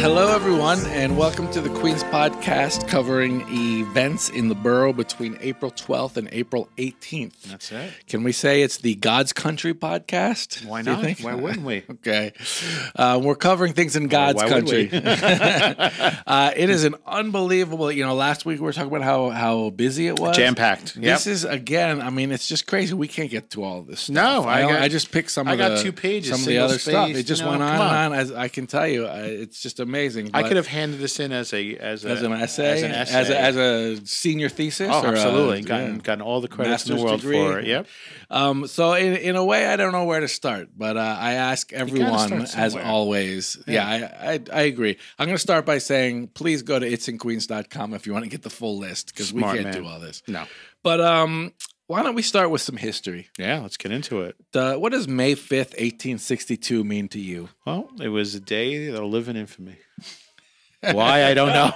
Hello, everyone, and welcome to the Queens Podcast covering events in the borough between April 12th and April 18th. That's it. Can we say it's the God's Country Podcast? Why not? Why wouldn't we? Okay. We're covering things in God's country. It is an unbelievable, last week we were talking about how busy it was. Jam-packed. Yep. This is, again, it's just crazy. We can't get to all of this stuff. No, I just picked some of the 2 pages, some of the other stuff. It just went on and on. As I can tell you, it's just amazing. I could have handed this in as an essay, as a senior thesis. Oh, absolutely. Gotten all the credits in the world degree. for it. Yep. So in a way, I don't know where to start, but I ask everyone, as always. Yeah, I agree. I'm going to start by saying, please go to itsinqueens.com if you want to get the full list, because we can't do all this. No. But why don't we start with some history? Yeah, let's get into it. What does May 5th, 1862 mean to you? Well, it was a day that'll live in infamy. Why? I don't know.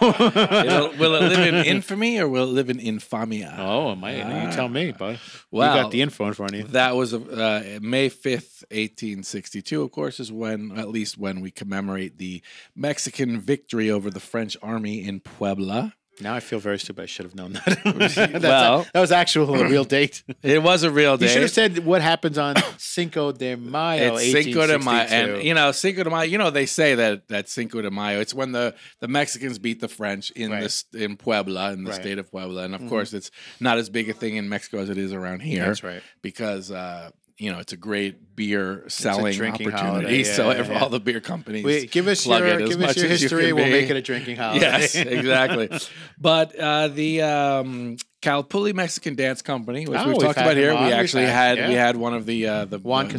Will it live in infamy or will it live in infamia? Oh, you tell me, bud. Well, you got the info in front of you. That was May 5th, 1862, of course, is at least when we commemorate the Mexican victory over the French army in Puebla. Now I feel very stupid. I should have known that. That was a real date. It was a real date. You should have said what happens on Cinco de Mayo. It's Cinco de Mayo, and Cinco de Mayo. They say that Cinco de Mayo. It's when the Mexicans beat the French in Puebla, in the state of Puebla, and of course it's not as big a thing in Mexico as it is around here. That's right. Because it's a great beer selling opportunity. Holiday. All the beer companies give us your history. We'll make it a drinking holiday. Yes, exactly. But the Calpulli Mexican Dance Company, which we've talked about here, we actually had one of the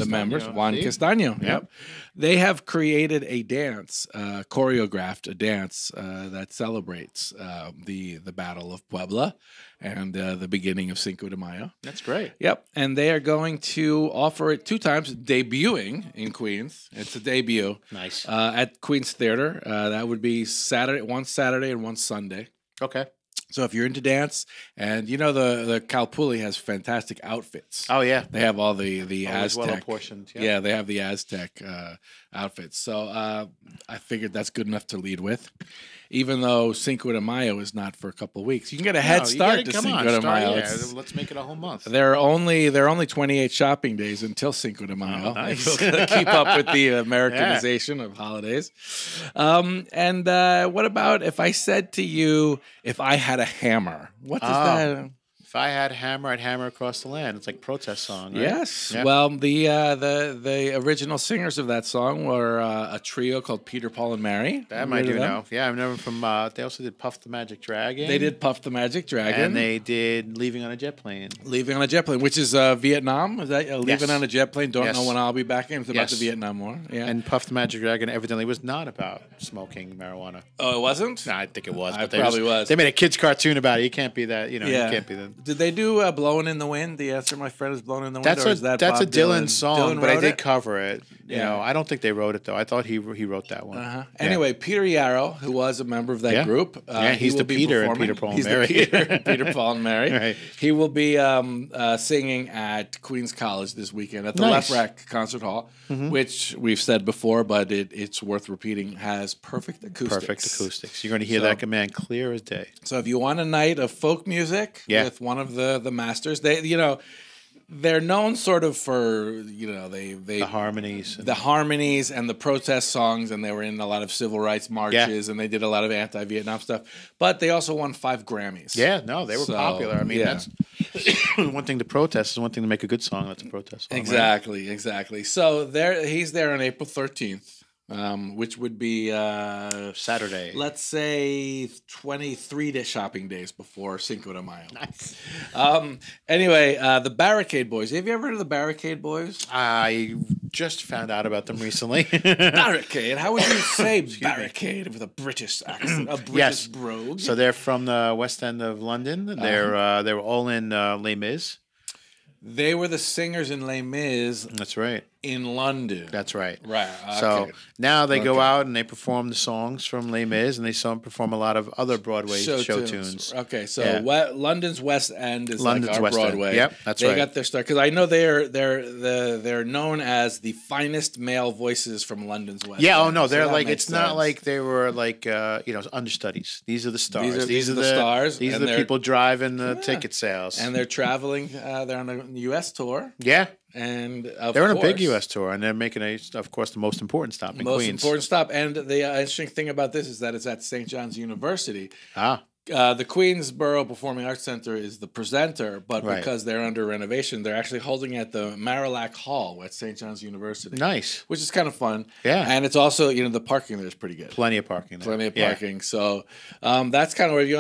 members, Juan Castaño. Yep. They have created a dance, choreographed a dance that celebrates the Battle of Puebla and the beginning of Cinco de Mayo. That's great. Yep. And they are going to offer it 2 times, debuting in Queens. It's a debut. Nice. At Queens Theater. That would be one Saturday and one Sunday. Okay. So if you're into dance, and the Calpulli has fantastic outfits. Oh yeah, they have all the Aztec. Well apportioned. Yeah, they have the Aztec outfits. So I figured that's good enough to lead with, even though Cinco de Mayo is not for a couple of weeks. You can get a head start to Cinco de Mayo. Let's make it a whole month. There are only 28 shopping days until Cinco de Mayo. Oh, nice. Keep up with the Americanization of holidays. And what about if I said to you, if I had a hammer? What does that? If I had a hammer, I'd hammer across the land. It's like a protest song, right? Yes. Yeah. Well, the original singers of that song were a trio called Peter, Paul, and Mary. That might do know. Yeah, I know them from. They also did Puff the Magic Dragon. They did Puff the Magic Dragon, and they did Leaving on a Jet Plane. Leaving on a Jet Plane, which is Vietnam. Is that Leaving on a Jet Plane? Don't know when I'll be back. It's about the Vietnam War. Yeah. And Puff the Magic Dragon evidently was not about smoking marijuana. Oh, it wasn't? No, I think it was. It probably was. They made a kids' cartoon about it. You can't be that. You can't be that. Did they do "Blowing in the Wind"? The answer, my friend, is "Blowing in the Wind." That's a Dylan song, but I did cover it. Yeah. I don't think they wrote it though. I thought he wrote that one. Yeah. Anyway, Peter Yarrow, who was a member of that group, he's the Peter in Peter, Paul, and Mary. Peter, Paul, and Mary. Right. He will be singing at Queens College this weekend at the Left Rack Concert Hall, which we've said before, but it's worth repeating. Has perfect acoustics. You're going to hear that command clear as day. So if you want a night of folk music with one of the masters, they're known sort of for the harmonies and the protest songs, and they were in a lot of civil rights marches and they did a lot of anti-Vietnam stuff. But they also won 5 Grammys. Yeah, no, they were popular. I mean, that's one thing to protest is one thing to make a good song. That's a protest song. Exactly. So he's there on April 13th. Which would be Saturday. Let's say 23 shopping days before Cinco de Mayo. Nice. Anyway, the Barricade Boys. Have you ever heard of the Barricade Boys? I just found out about them recently. Barricade. How would you say barricade with a British accent? A British brogue. So they're from the West End of London. They were all in Les Mis. They were the singers in Les Mis. That's right. in London. That's right. Right. Okay. So now they go out and they perform the songs from Les Mis, and they perform a lot of other Broadway show tunes. Okay, so London's West End is London's like our West Broadway. End. Yep, that's right. They got their start because I know they're known as the finest male voices from London's West. Yeah. End. Oh no, they're so like it's sense. Not like they were like understudies. These are the stars. These are the stars. These are the people driving the ticket sales. And they're traveling. They're on a U.S. tour. Yeah. And they're on a big U.S. tour, and they're making of course, the most important stop in Queens. Most important stop, and the interesting thing about this is that it's at St. John's University. The Queensborough Performing Arts Center is the presenter, but because they're under renovation, they're actually holding at the Marillac Hall at St. John's University. Nice. Which is kind of fun. Yeah. And it's also, the parking there is pretty good. Plenty of parking there. Plenty of parking. Yeah. So that's kind of where you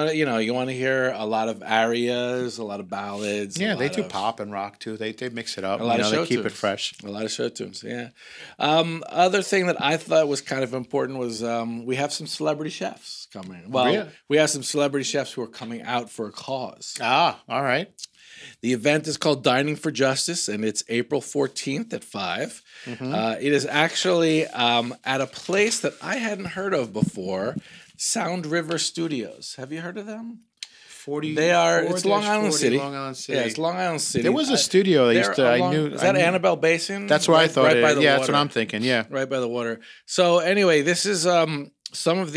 want to hear a lot of arias, a lot of ballads. Yeah, they do pop and rock too. They mix it up. A lot of show they keep tunes. It fresh. A lot of show tunes, yeah. Other thing that I thought was kind of important was we have some celebrity chefs coming. Well, we have some celebrity chefs who are coming out for a cause. All right. The event is called Dining for Justice, and it's April 14th at 5. Mm-hmm. It is actually at a place that I hadn't heard of before, Sound River Studios. Have you heard of them? It's Long Island City. Long Island City. Yeah, it's Long Island City. There was a studio I knew. Is that Annabelle Basin? That's where I thought right by the water. That's what I'm thinking. Yeah, right by the water. So anyway, this is some of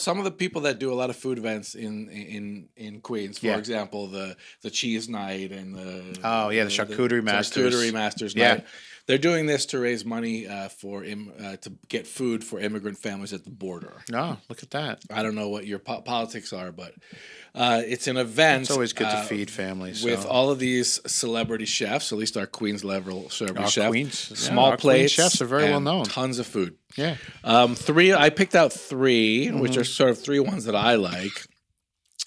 some of the people that do a lot of food events in Queens. For example, the cheese night and the charcuterie masters. Charcuterie masters night. They're doing this to raise money to get food for immigrant families at the border. Oh, look at that! I don't know what your politics are, but it's an event. It's always good to feed families with all of these celebrity chefs. At least our Queens level celebrity chefs. Queens, small plates. Queens chefs are very well known. Tons of food. Yeah. I picked out 3, which are sort of 3 ones that I like.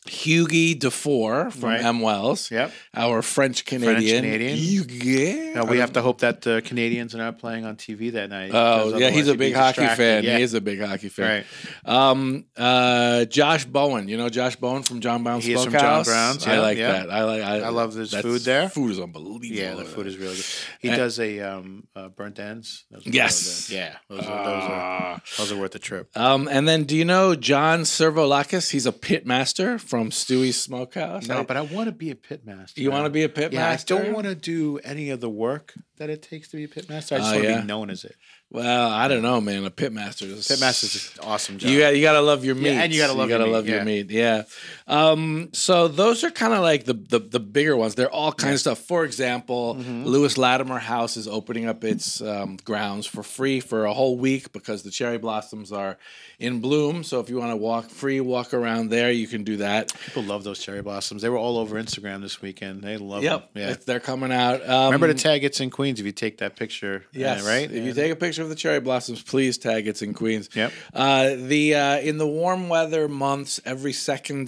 Hughie Dufour from M. Wells. Yep. Our French-Canadian. Hughie. Now we have to hope that the Canadians are not playing on TV that night. Oh, yeah, he's a big hockey fan. Yeah. He is a big hockey fan. Right. Josh Bowen. You know Josh Bowen from John Brown's Smokehouse? He's from John Brown's. I like that. I love this food there. Food is unbelievable. Yeah, the food is really good. He does a burnt ends. Yes. Yeah. Those are worth the trip. And then do you know John Servolakis? He's a pit master from Stewie's Smokehouse. No, but I want to be a pit master. You want to be a pit master? I don't want to do any of the work that it takes to be a pit master. I just want to be known as it. Well, I don't know, man. A pit master is an awesome job. You got to love your meat. Yeah, and you got to love your meat. Yeah. So those are kind of like the bigger ones. They're all kinds of stuff. For example, Lewis Latimer House is opening up its grounds for free for a whole week because the cherry blossoms are in bloom. So if you want to walk around there, you can do that. People love those cherry blossoms. They were all over Instagram this weekend. They love them. Yeah. They're coming out. Remember to tag It's in Queens if you take that picture. Yes. Right? If you take a picture of the cherry blossoms, please tag It's in Queens. Yep. In the warm weather months, every second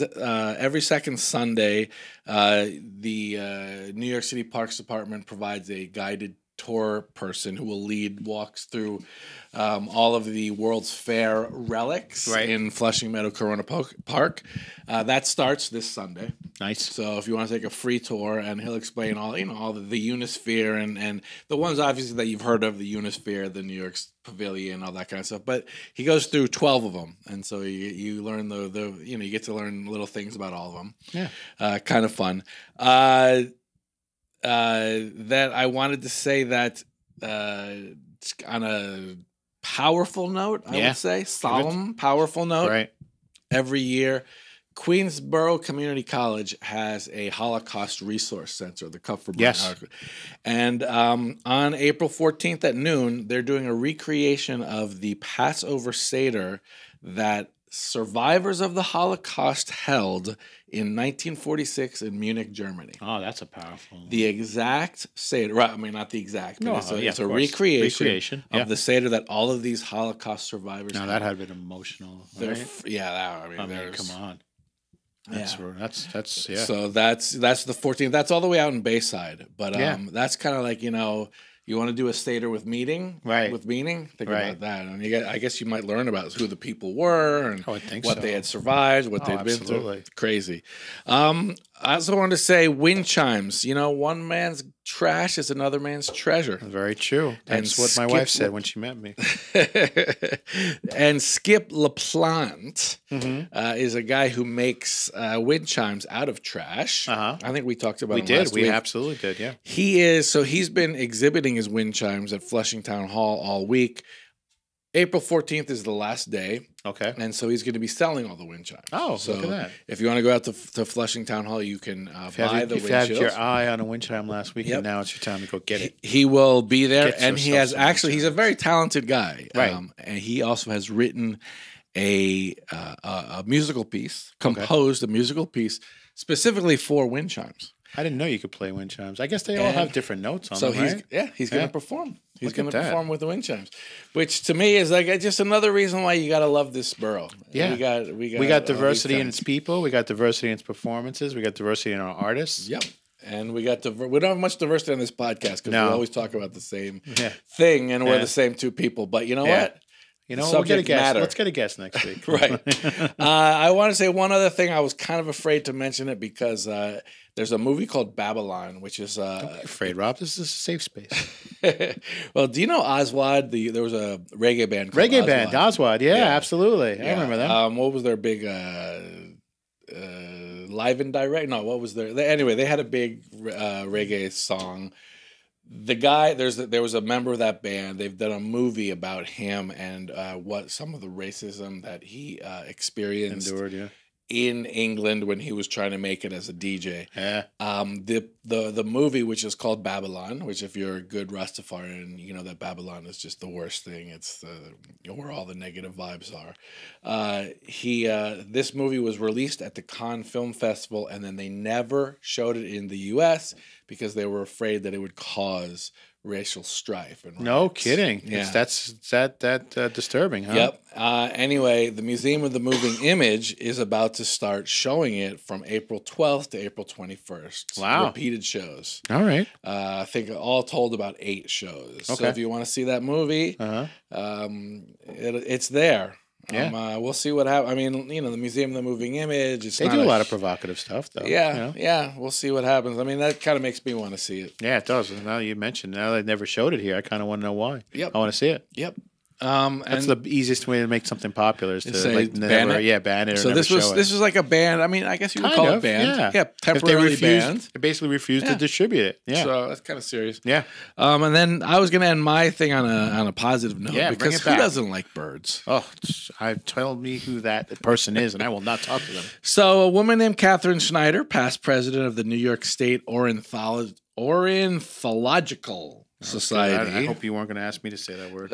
Sunday, the New York City Parks Department provides a guided tour person who will lead walks through all of the World's Fair relics in Flushing Meadow Corona Park. That starts this Sunday. Nice. So if you want to take a free tour, and he'll explain all the Unisphere and the ones obviously that you've heard of, the Unisphere, the New York's Pavilion, all that kind of stuff. But he goes through 12 of them, and so you learn you get to learn little things about all of them. Yeah. Kind of fun. That I wanted to say that on a powerful note, I would say, solemn, powerful note. Right. Every year, Queensborough Community College has a Holocaust Resource Center, the Kupferberg Center. And on April 14th at noon, they're doing a recreation of the Passover Seder that survivors of the Holocaust held in 1946 in Munich, Germany. Oh, that's a powerful one. The exact Seder, right? I mean, not the exact, but it's a recreation of the Seder that all of these Holocaust survivors Now, that had been emotional. Right? Come on. That's So that's the 14th. That's all the way out in Bayside. But that's kind of like, you want to do a Seder with meaning? Right. With meaning? Think about that. And I guess you might learn about who the people were and what they had survived, what they'd been through. Crazy. I also want to say Windchimes. One man's trash is another man's treasure. Very true. That's what my wife said when she met me. And Skip LaPlante is a guy who makes wind chimes out of trash. I think we talked about him last week. We absolutely did, yeah. He's been exhibiting his wind chimes at Flushing Town Hall all week. April 14th is the last day. Okay. And so he's going to be selling all the wind chimes. Oh, so look at that. If you want to go out to Flushing Town Hall, you can buy the wind chimes. If you had your eye on a wind chime last week, and now it's your time to go get it. He will be there, and he's a very talented guy. Right. And he also has written a musical piece, composed a musical piece specifically for wind chimes. I didn't know you could play wind chimes. I guess they all have different notes on them, right? He's going to perform. He's going to perform with the wind chimes, which to me is like just another reason why you got to love this borough. Yeah, we got diversity in its people. We got diversity in its performances. We got diversity in our artists. Yep. And we don't have much diversity on this podcast because we always talk about the same thing, and we're the same two people. But you know what? We'll get a guest. Let's get a guest next week. Right. I want to say one other thing. I was kind of afraid to mention it because there's a movie called Babylon, which is... Don't be afraid, Rob. This is a safe space. Well, do you know Oswald? There was a reggae band called Oswald. Yeah, absolutely. I remember that. What was their big... Live and Direct? No, what was their... Anyway, they had a big reggae song. The guy, there was a member of that band. They've done a movie about him and what some of the racism that he experienced in England when he was trying to make it as a DJ. Yeah. The movie, which is called Babylon, which if you're a good Rastafarian, you know that Babylon is just the worst thing. It's where all the negative vibes are. This movie was released at the Cannes Film Festival, and then they never showed it in the U.S. because they were afraid that it would cause racial strife. And no kidding. Yeah. That's disturbing, huh? Yep. Anyway, the Museum of the Moving Image is about to start showing it from April 12th to April 21st. Wow. Repeated shows. All right. I think all told about 8 shows. Okay. So if you want to see that movie, it's there. Yeah. We'll see what happens. I mean, the Museum of the Moving Image. They do a lot of provocative stuff, though. Yeah, yeah. We'll see what happens. I mean, that kind of makes me want to see it. Yeah, it does. Now you mentioned, now they never showed it here. I kind of want to know why. Yep. I want to see it. Yep. That's the easiest way to make something popular is to ban it. So this was like a ban. I mean, I guess you would call it banned. Yeah, temporarily banned. They basically refused to distribute it. Yeah, so that's kind of serious. Yeah. And then I was going to end my thing on a positive note because who doesn't like birds? Oh, tell me who that person is, and I will not talk to them. So a woman named Catherine Schneider, past president of the New York State Ornithological Society. I hope you weren't going to ask me to say that word.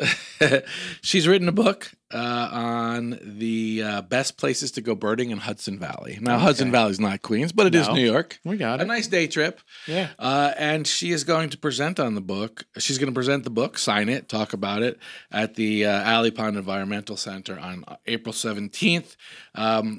She's written a book on the best places to go birding in Hudson Valley. Now, Hudson Valley is not Queens, but it is New York. We got it. A nice day trip. Yeah. And she is going to present on the book. She's going to present the book, sign it, talk about it at the Alley Pond Environmental Center on April 17th.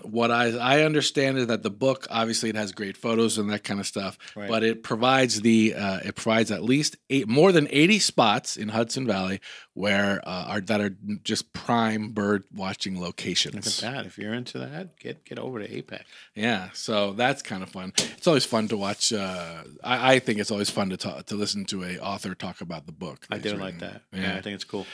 What I understand is that the book, obviously, it has great photos and that kind of stuff, but it provides at least more than 80 spots in Hudson Valley where that are just prime bird watching locations. Look at that! If you're into that, get over to APEC. Yeah, so that's kind of fun. It's always fun to watch. I think it's always fun to listen to an author talk about the book. I do like that. Yeah, I think it's cool.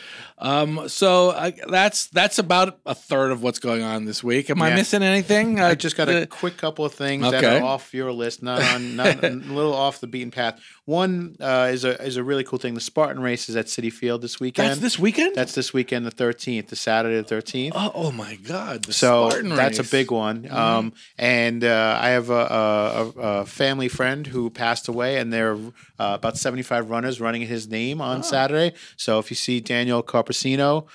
So that's about a third of what's going on this week. Am I missing anything? I just got a quick couple of things that are off your list, not a little off the beaten path. One is a really cool thing. The Spartan race is at CitiField this weekend. That's this weekend? That's this weekend, the 13th, the Saturday the 13th. Oh my God! The Spartan that's race. A big one. Mm-hmm. And I have a family friend who passed away, and there are about 75 runners running in his name on Saturday. So if you see Daniel Carpacino,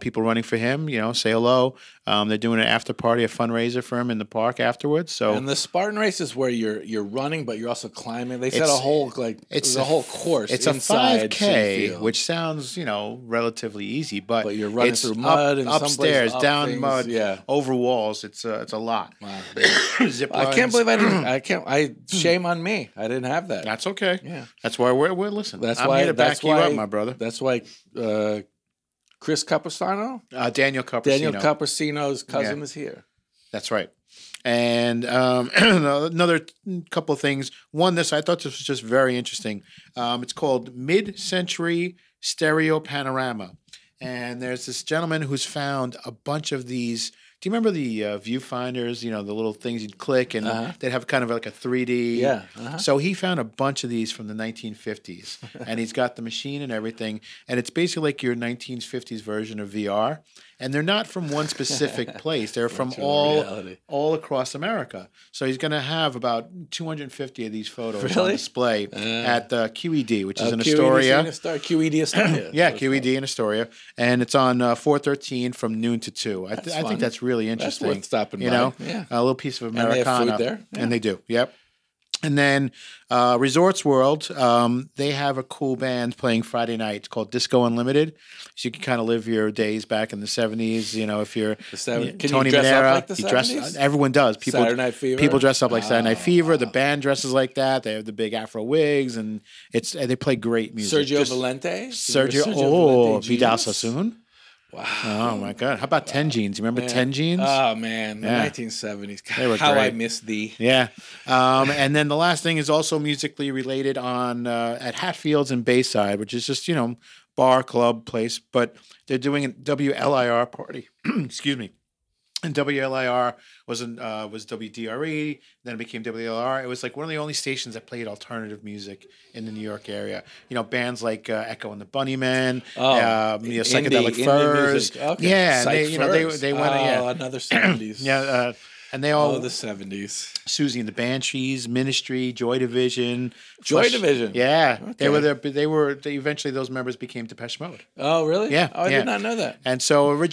people running for him, say hello. They're doing an after party, a fundraiser for him in the park afterwards. So, and the Spartan race is where you're running, but you're also climbing. They said a whole course. It's a 5K, which sounds relatively easy, but you're running through mud and upstairs, down things, mud, over walls. It's a lot. Wow. Zip lines. I can't believe I didn't. Shame on me. I didn't have that. That's okay. Yeah, that's why we're listening. I'm here to back you up, my brother. That's why. Chris Capusano? Daniel Capusino. Daniel Capusino's cousin is here. That's right. And another couple of things. One, I thought this was just very interesting. It's called Mid-Century Stereo Panorama. And there's this gentleman who's found a bunch of these. Do you remember the viewfinders, the little things you'd click and they'd have kind of like a 3D? Yeah. So he found a bunch of these from the 1950s and he's got the machine and everything. And it's basically like your 1950s version of VR. And they're not from one specific place. They're from all across America. So he's going to have about 250 of these photos on display at the QED, which is in Astoria. QED Astoria. Yeah, QED in Astoria. And it's on 4/13 from noon to 2. I think that's really interesting. That's worth stopping by. Yeah. A little piece of Americana. And they have food there. Yeah. And they do, yep. And then Resorts World, they have a cool band playing Friday night. It's called Disco Unlimited. So you can kind of live your days back in the 70s. If you're Tony Manera, up like the 70s? Everyone does. Saturday Night Fever? People dress up like Saturday Night Fever. The band dresses like that. They have the big Afro wigs, and they play great music. Sergio Valente? Vidal Sassoon. Wow. Oh, my God. How about 10 Jeans? You remember 10 Jeans? Oh, man. The 1970s. God, they were how great. I miss thee. Yeah. And then the last thing is also musically related at Hatfields and Bayside, which is just, bar, club, place. But they're doing a WLIR party. Excuse me. And WLIR was WDRE, then it became WLR. It was like one of the only stations that played alternative music in the New York area. Bands like Echo and the Bunnymen, Psychedelic Furs. Okay. Yeah, they went. Another 70s. Yeah. And they all the 70s. Susie and the Banshees, Ministry, Joy Division. Division. Yeah. Okay. They eventually those members became Depeche Mode. Oh, really? Yeah. Oh, I did not know that. And so one of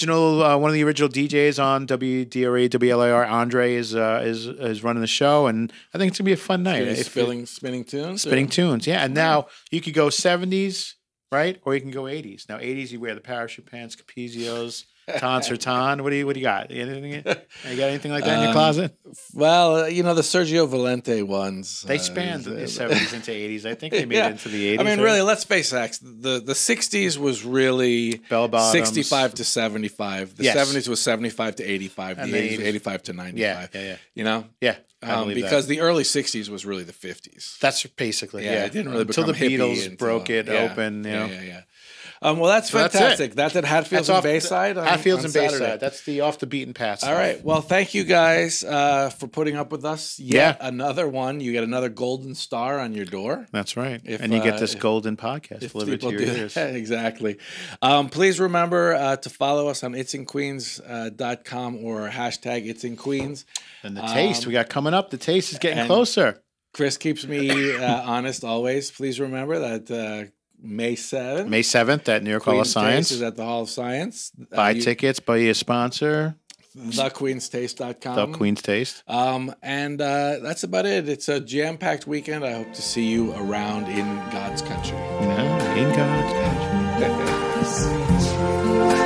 the original DJs on WDRE, WLIR, Andre is running the show, and I think it's gonna be a fun night. Spinning tunes? Spinning tunes, yeah. And now you could go 70s, right? Or you can go 80s. Now 80s you wear the parachute pants, Capizios. Ton. What do you got? Anything? You got anything like that in your closet? Well, the Sergio Valente ones. They spanned the 70s into 80s. I think they made it into the 80s. I mean, really, let's face facts. The 60s was really bell bottoms. 65 to 75. The 70s was 75 to 85. And the 80s was 85 to 95. Yeah. Yeah. Because the early 60s was really the 50s. That's basically, it didn't really become until the Beatles broke it open. Yeah. Well, that's fantastic. That's at Hatfields and Bayside. Hatfields and Bayside. That's the off the beaten path stuff. All right. Well, thank you guys for putting up with us. Another one. You get another golden star on your door. That's right. And you get this golden podcast delivered to your ears. Exactly. Please remember to follow us on itsinqueens.com or hashtag itsinqueens. And the taste we got coming up. The taste is getting closer. Chris keeps me honest always. Please remember that May 7th at New York Hall of Science. Is at the Hall of Science. Buy tickets, buy a sponsor. TheQueensTaste.com. The Queen's Taste. And that's about it. It's a jam-packed weekend. I hope to see you around in God's country. In God's country.